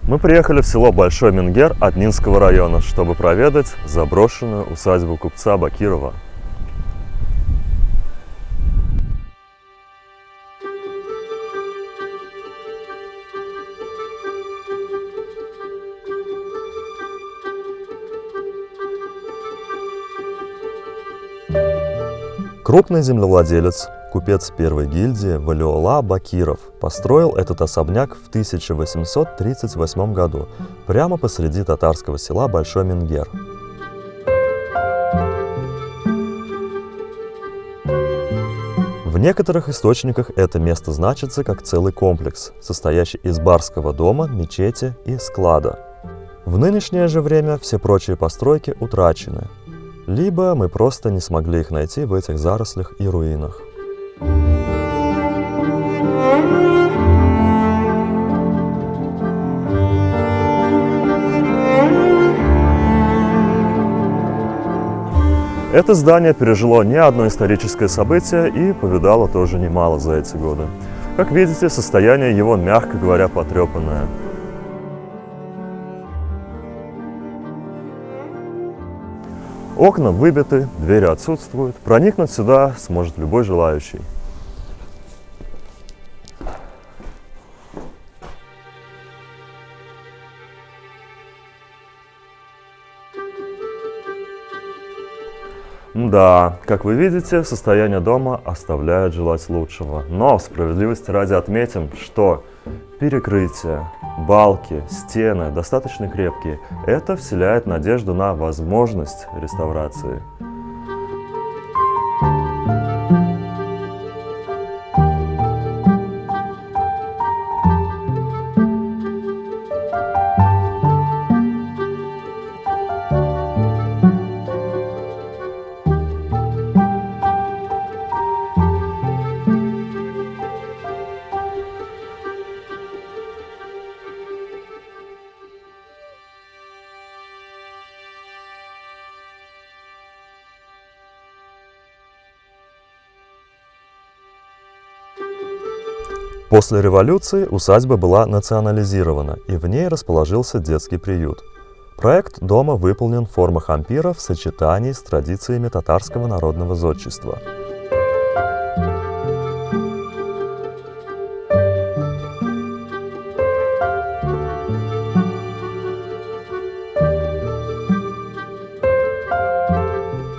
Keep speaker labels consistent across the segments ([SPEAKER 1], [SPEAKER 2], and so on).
[SPEAKER 1] Мы приехали в село Большой Менгер Однинского района, чтобы проведать заброшенную усадьбу купца Бакирова. Крупный землевладелец, купец первой гильдии Валиолла Бакиров построил этот особняк в 1838 году, прямо посреди татарского села Большой Менгер. В некоторых источниках это место значится как целый комплекс, состоящий из барского дома, мечети и склада. В нынешнее же время все прочие постройки утрачены, либо мы просто не смогли их найти в этих зарослях и руинах. Это здание пережило не одно историческое событие и повидало тоже немало за эти годы. Как видите, состояние его, мягко говоря, потрепанное. Окна выбиты, двери отсутствуют. Проникнуть сюда сможет любой желающий. Да, как вы видите, состояние дома оставляет желать лучшего. Но справедливости ради отметим, что перекрытия, балки, стены достаточно крепкие. Это вселяет надежду на возможность реставрации. После революции усадьба была национализирована, и в ней расположился детский приют. Проект дома выполнен в формах ампира в сочетании с традициями татарского народного зодчества.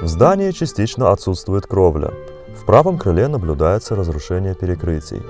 [SPEAKER 1] В здании частично отсутствует кровля. В правом крыле наблюдается разрушение перекрытий.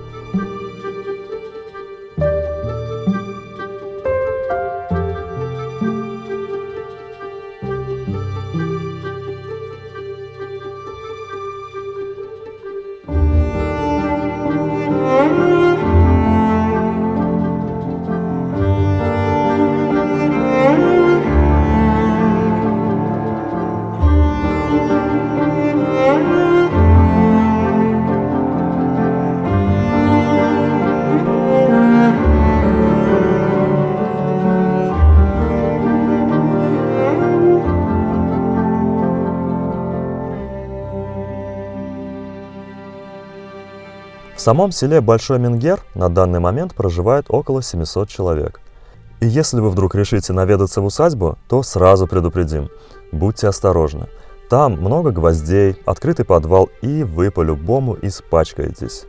[SPEAKER 1] В самом селе Большой Менгер на данный момент проживает около 700 человек. И если вы вдруг решите наведаться в усадьбу, то сразу предупредим. Будьте осторожны. Там много гвоздей, открытый подвал, и вы по-любому испачкаетесь.